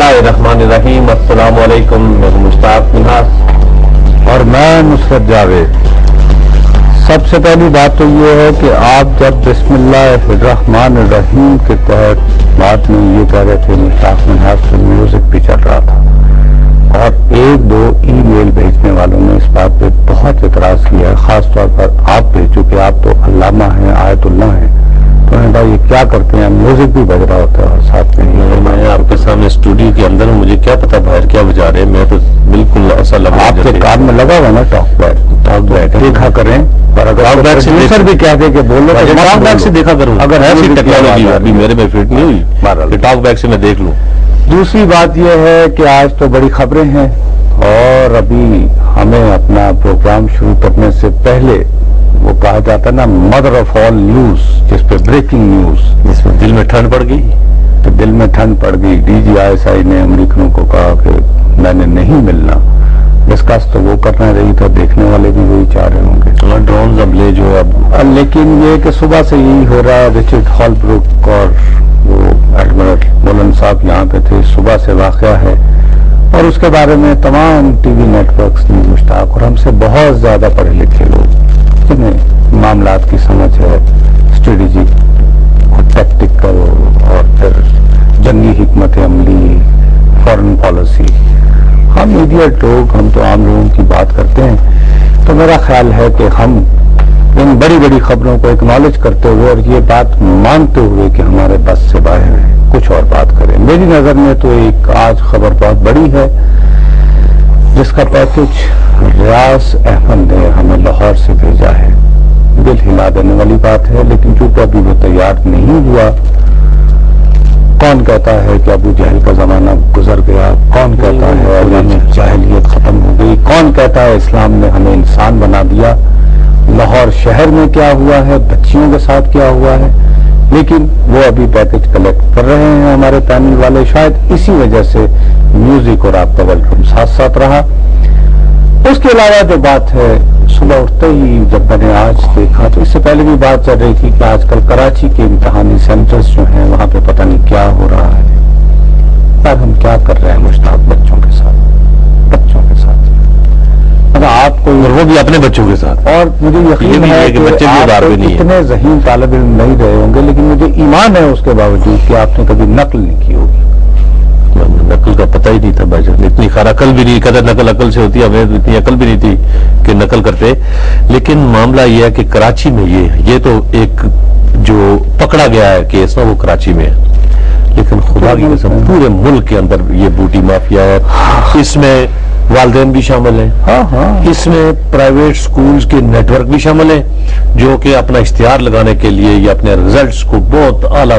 बिस्मिल्लाहिर्रहमानिर्रहीम। अस्सलाम वालेकुम। मैं मुश्ताक मिन्हास और मैं नुसरत जावेद। सबसे पहली बात तो ये है कि आप जब बिस्मिल्लाहिर्रहमानिर्रहीम के तहत बात में ये कह रहे थे मुश्ताक मिन्हास से म्यूजिक भी चल रहा था और एक दो ईमेल भेजने वालों ने इस बात पे बहुत एतराज किया है, खास तौर पर आप पे, चूंकि आप तो अल्लामा हैं, आयतुल्लाह हैं, तो भाई ये क्या करते हैं, म्यूजिक भी बज रहा होता है और साथ में मैं आपके सामने स्टूडियो के अंदर हूँ, मुझे क्या पता बाहर क्या बजा रहे हैं। मैं तो बिल्कुल ऐसा लगा आपके कान में लगा हुआ ना टॉक बैक देखा करें, पर अगर प्रोड्यूसर भी कहते कि बोलो टॉक बैक से देखा करूँ, अगर ऐसी टेक्नोलॉजी अभी मेरे में फिट नहीं हुई टॉक बैक से मैं देख लूँ। दूसरी बात यह है कि आज तो बड़ी खबरें हैं और अभी हमें अपना प्रोग्राम शुरू करने से पहले वो कहा जाता है ना मदर ऑफ ऑल न्यूज, जिस पे ब्रेकिंग न्यूज, जिसमें दिल में ठंड पड़ गई, तो दिल में ठंड पड़ गई। DGISI ने अमेरिकनों को कहा कि मैंने नहीं मिलना, डिस्कस तो वो करना रही था, देखने वाले भी वही चाह रहे होंगे। ड्रोन हमले जो अब, लेकिन ये कि सुबह से यही हो रहा है। रिचर्ड हॉलब्रुक और वो एडमिरल मोलन साहब यहाँ पे थे, सुबह से वाकया है और उसके बारे में तमाम टीवी नेटवर्क्स न्यूज मुश्ताक और हमसे बहुत ज्यादा पढ़े लिखे लोग जिन्हें मामलात की समझ है, स्ट्रेटेजिक और टैक्टिकल और फिर जंगी हिकमत अमली, फॉरेन पॉलिसी, हम इडियट लोग, हम तो आम लोगों की बात करते हैं। तो मेरा ख्याल है कि हम इन बड़ी बड़ी खबरों को एक्नॉलेज करते हुए और ये बात मानते हुए कि हमारे बस से बाहर है, कुछ और बात करें। मेरी नजर में तो एक आज खबर बहुत बड़ी है जिसका पैकेज रियाज अहमद ने हमें लाहौर से भेजा है। दिल हिला देने वाली बात है, लेकिन चूंकि अभी वो तैयार नहीं हुआ, कौन कहता है कि अबू जहल का जमाना गुजर गया, कौन कहता है अभी जाहिलियत खत्म हो गई, कौन कहता है इस्लाम ने हमें इंसान बना दिया, लाहौर शहर में क्या हुआ है, बच्चियों के साथ क्या हुआ है, लेकिन वो अभी पैकेज कलेक्ट कर रहे हैं हमारे पैनल वाले। शायद इसी वजह से म्यूजिक और आपका वेलकम साथ साथ रहा। उसके अलावा जो बात है, सुबह उठते ही जब मैंने आज देखा, तो इससे पहले भी बात चल रही थी कि आजकल कराची के इम्तिहानी सेंटर्स जो हैं वहां पे पता नहीं क्या हो रहा है। पर हम क्या कर रहे हैं मुश्ताक बच्चों के साथ, मतलब आपको, और वो भी अपने बच्चों के साथ। और मुझे यकीन है कि बच्चे आप इतने ज़हीन तालिब इल्म नहीं रहे होंगे, लेकिन मुझे ईमान है उसके बावजूद कि आपने कभी नकल नहीं की होगी। नकल का पता ही नहीं था भाईजान, इतनी खैर अकल भी नहीं, कदर नकल अकल से होती है, हमें इतनी अकल भी नहीं थी कि नकल करते। लेकिन मामला यह है कि कराची में ये तो एक जो पकड़ा गया है केस ना, वो कराची में है, लेकिन खुदा की कसम पूरे मुल्क के अंदर ये बूटी माफिया है। इसमें वालिदैन भी शामिल हैं, इसमें प्राइवेट स्कूल्स के नेटवर्क भी शामिल हैं जो कि अपना इश्तिहार लगाने के लिए या अपने रिजल्ट्स को बहुत आला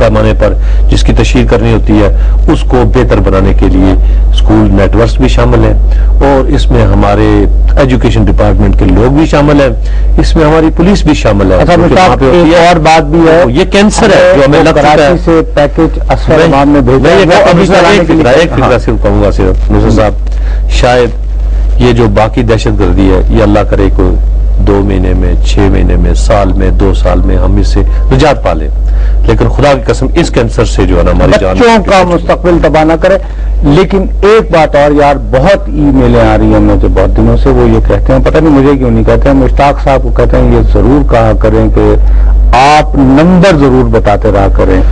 पैमाने पर जिसकी तशहीर करनी होती है उसको बेहतर बनाने के लिए स्कूल नेटवर्क्स भी शामिल हैं, और इसमें हमारे एजुकेशन डिपार्टमेंट के लोग भी शामिल हैं, इसमें हमारी पुलिस भी शामिल है। अच्छा, एक और बात भी है, ये कैंसर है जो हमें लगता है। से पैकेज असफर में भेजा, एक फिक्रा सिर्फ कहूंगा सिर्फ नुसरत साहब, शायद ये जो बाकी दहशतगर्दी है ये अल्लाह करे को 2 महीने में, 6 महीने में, साल में, 2 साल में हम इससे निजात पा लें, लेकिन खुदा की कसम इस कैंसर से जो है ना हमारी जान, बच्चों का मुस्तकबिल तबाह न करे। लेकिन एक बात और यार, बहुत ईमेलें आ रही हैं मुझे बहुत दिनों से, वो ये कहते हैं, पता नहीं मुझे क्यों नहीं कहते हैं, मुश्ताक साहब को कहते हैं ये जरूर कहा करें कि आप नंबर जरूर बताते रहा करें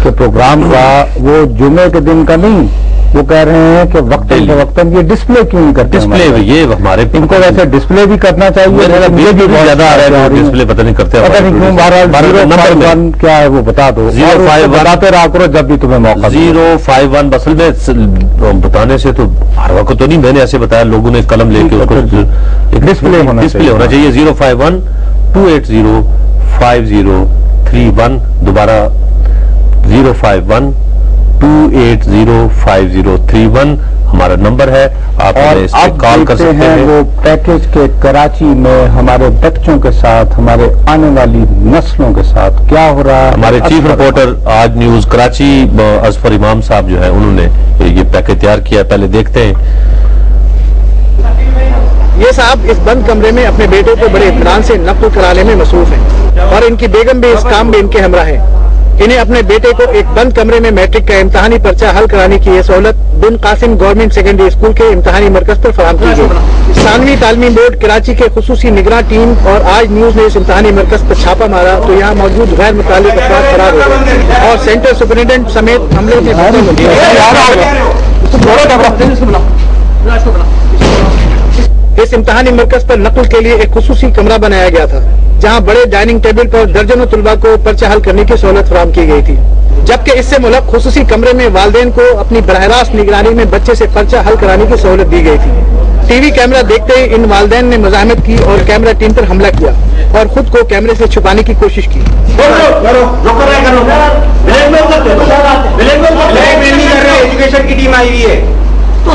कि प्रोग्राम का वो जुमे के दिन का नहीं, वो कह रहे हैं कि वक्तन फवक्तन ये डिस्प्ले क्यों नहीं करते? डिस्प्ले ये हमारे, इनको वैसे डिस्प्ले भी करना चाहिए, मुझे भी ज्यादा आ रहा है, डिस्प्ले पता नहीं करते, पता नहीं क्यों। बहरहाल क्या है वो बता दो, 051 बताते रहा करो जब भी तुम्हें मौका। 051 असल में बताने से तो हर वक्त तो नहीं, मैंने ऐसे बताया, लोगों ने कलम लेके उसको डिस्प्ले होना चाहिए। 051 280 5031, दोबारा 051 2805031 हमारा नंबर है, आप इस पे कॉल कर सकते हैं। वो पैकेज के कराची में हमारे बच्चों के साथ, हमारे आने वाली नस्लों के साथ क्या हो रहा है। हमारे चीफ रिपोर्टर आज न्यूज कराची अजफर इमाम साहब जो है उन्होंने ये पैकेज तैयार किया, पहले देखते हैं। ये साहब इस बंद कमरे में अपने बेटे को बड़े इत्मीनान से नक़्ल कराने में मसरूफ हैं और इनकी बेगम भी इस काम में इनके हमरा है। इन्हें अपने बेटे को एक बंद कमरे में मैट्रिक का इम्तहानी पर्चा हल कराने की ये सहूलत बिन कासिम गवर्नमेंट सेकेंडरी स्कूल के इम्तहानी मरकज पर फराहम की गई। सानवी तालीमी बोर्ड कराची के खुसूसी निगरान टीम और आज न्यूज ने इस इम्तहानी मरकज पर छापा मारा तो यहाँ मौजूद गैर मुताल्लिक अफराद फरार हो गए और सेंटर सुपरिटेंडेंट समेत हमले में इस इम्तहानी मरकज पर नकल के लिए एक खुसूसी कमरा बनाया गया था, जहां बड़े डाइनिंग टेबल पर दर्जनों तलबा को पर्चा हल करने की सहूलत फराहम की गई थी, जबकि इससे मुल्क खुसूसी कमरे में वालिदैन को अपनी बराह रास्त निगरानी में बच्चे से पर्चा हल कराने की सहूलत दी गई थी। टीवी कैमरा देखते ही इन वालिदैन ने मुजाहमत की और कैमरा टीम पर हमला किया और खुद को कैमरे से छुपाने की कोशिश की। एजुकेशन की टीम आई हुई है तो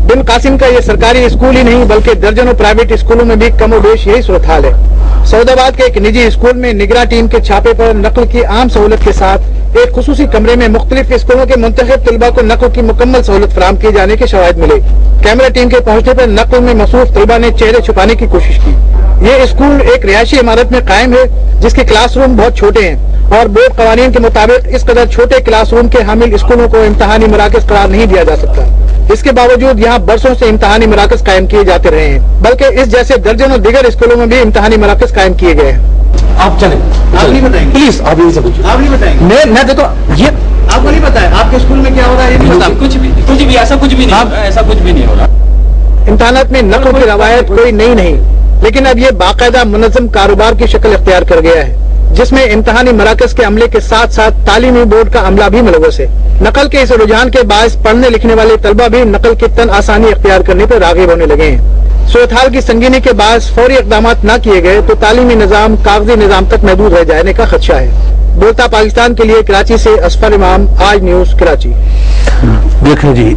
बिन कासिम का ये सरकारी स्कूल ही नहीं बल्कि दर्जनों प्राइवेट स्कूलों में भी कमोबेश यही सूरत हाल है। सऊदाबाद के एक निजी स्कूल में निगरान टीम के छापे पर नकल की आम सहूलत के साथ एक खुसूसी कमरे में मुख्तलिफ स्कूलों के मुंतखब तलबा को नकल की मुकम्मल सहूलत फराहम किए जाने के शवाहिद मिले। कैमरा टीम के पहुंचने पर नकल में मसरूफ तलबा ने चेहरे छुपाने की कोशिश की। ये स्कूल एक रिहायशी इमारत में कायम है जिसके क्लासरूम बहुत छोटे हैं और बोर्ड कवानीन के मुताबिक इस कदर छोटे क्लासरूम के हामिल स्कूलों को इम्तहानी मराकज करार नहीं दिया जा सकता। इसके बावजूद यहाँ बरसों से इम्तहानी मराकज कायम किए जाते रहे हैं, बल्कि इस जैसे दर्जनों दीगर स्कूलों में भी इम्तहानी मराकज कायम किए गए हैं। आप चलें, आप नहीं बताएंगे प्लीज, आप यही सब आप नहीं बताएंगे। मैं देखो ये आपको नहीं पता है आपके स्कूल में क्या हो रहा है, ये नहीं पता। कुछ भी ऐसा कुछ भी नहीं, ऐसा कुछ भी नहीं हो रहा। इम्तहानात में नकल की रवायत कोई नई नहीं, लेकिन अब ये बाकायदा मुनज़्ज़म कारोबार की शक्ल इख्तियार कर गया है, जिसमें इम्तहानी मराकज के अमले के साथ साथ तालीमी बोर्ड का अमला भी मुलव्वस है। नकल के इस रुझान के बायस पढ़ने लिखने वाले तलबा भी नकल की तन आसानी इख्तियार करने पर राग़िब होने लगे हैं। सूरत हाल की संगीनी के बायस फौरी इक़दाम न किए गए तो तालीमी निज़ाम कागजी निज़ाम तक महदूद रह जाने का खदशा है। बोलता पाकिस्तान के लिए कराची से असफर इमाम, आज न्यूज कराची। देखें जी,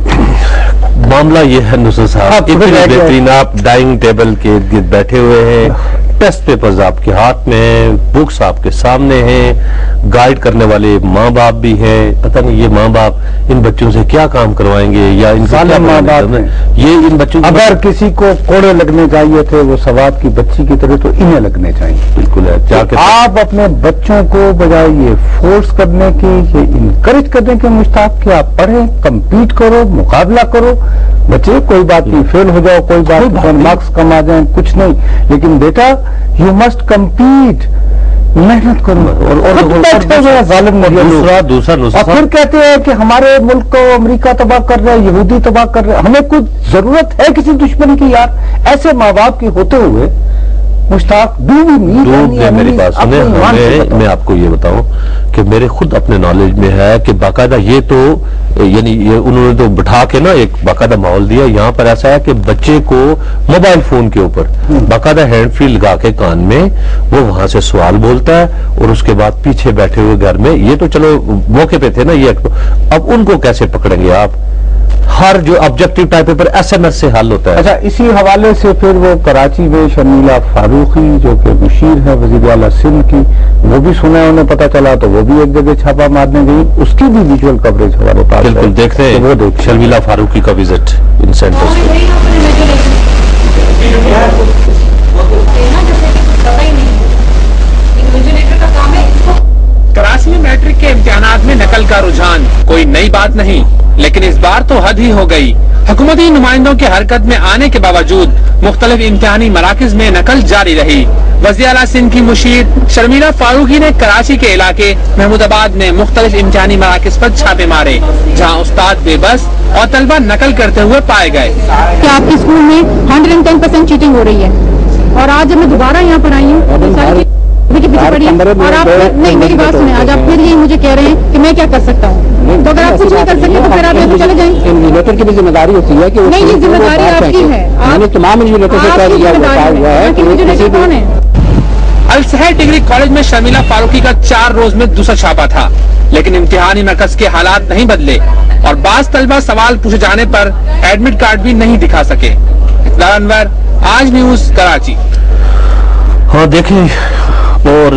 मामला ये है नुसरत साहब, इतनी बेहतरीन आप डाइनिंग टेबल के इर्द गिर्द बैठे हुए हैं, टेस्ट पेपर्स आपके हाथ में हैं, बुक्स आपके सामने हैं, गाइड करने वाले माँ बाप भी हैं। पता नहीं ये माँ बाप इन बच्चों से क्या काम करवाएंगे या इनसे क्या माँ बाप ये इन बच्चों अगर किसी को कोड़े लगने चाहिए थे वो सवाद की बच्ची की तरह तो इन्हें लगने चाहिए। बिल्कुल है। तो आप अपने बच्चों को बजाय ये फोर्स करने की, ये इनकरेज करने के मुश्ताक कि आप पढ़ें, कम्पीट करो, मुकाबला करो। बच्चे कोई बात नहीं, फेल हो जाओ कोई बात नहीं, मार्क्स कम आ जाए कुछ नहीं, लेकिन बेटा यू मस्ट कम्पीट, मेहनत करो। और फिर कहते हैं कि हमारे मुल्क को अमेरिका तबाह कर रहा है, यहूदी तबाह कर रहे हैं। हमें कुछ जरूरत है किसी दुश्मनी की यार? ऐसे माँ बाप की होते हुए मुश्ताक मेरी बात सुने, मैं आपको ये बताऊं कि मेरे खुद अपने नॉलेज में है कि बाकायदा ये तो यानी ये उन्होंने तो बिठा के ना एक बाकायदा माहौल दिया। यहाँ पर ऐसा है कि बच्चे को मोबाइल फोन के ऊपर बाकायदा हैंड फ्री लगा के कान में वो वहां से सवाल बोलता है और उसके बाद पीछे बैठे हुए घर में, ये तो चलो मौके पे थे ना ये, अब उनको कैसे पकड़ेंगे आप? हर जो ऑब्जेक्टिव टाइप पेपर SMS से हल होता है। अच्छा, इसी हवाले से फिर वो कराची में शर्मिला फारूकी जो कि मुशीर है वज़ीर आला सिंध की, वो भी सुना है, उन्हें पता चला तो वो भी एक जगह छापा मारने गई, उसकी भी विजुअल कवरेज हमारे पास। बिल्कुल देखते हैं, वो देख शर्मिला फारूकी का विजिट इन सेंटर्स पे। कराची में मैट्रिक के इम्तिहानात में नकल का रुझान कोई नई बात नहीं, लेकिन इस बार तो हद ही हो गई। हुकूमती नुमाइंदों के हरकत में आने के बावजूद मुख्तलिफ इम्तिहानी मराकज में नकल जारी रही। वज़ीर आला सिंध की मुशीर शर्मिला फारूकी ने कराची के इलाके महमूदाबाद में मुख्तलिफ इम्तिहानी मराकज पर छापे मारे, जहाँ उस्ताद बेबस और तलबा नकल करते हुए पाए गए। कि आपके स्कूल में 110% चीटिंग हो रही है, और आज जब मैं दोबारा यहाँ पर आई हूँ पीछे पड़ी और आप नहीं, मेरी बात सुने, आज आप फिर यही मुझे कह रहे हैं कि मैं क्या कर सकता हूँ। तो अगर आप कुछ नहीं कर सकते तो फिर आप यहाँ चले जाएं। इन्विजिलेटर की भी जिम्मेदारी होती है कि नहीं, ये जिम्मेदारी आपकी है, आपने तमाम इन्विजिलेटर से कह दिया है। कौन है? अल सहर डिग्री कॉलेज में शर्मिला फारूकी का 4 रोज में दूसरा छापा था, लेकिन इम्तिहानी मरकज के हालात नहीं बदले और बाज तलबा सवाल पूछे जाने पर एडमिट कार्ड भी नहीं दिखा सके। अनवर, आज न्यूज कराची। हाँ देखें, और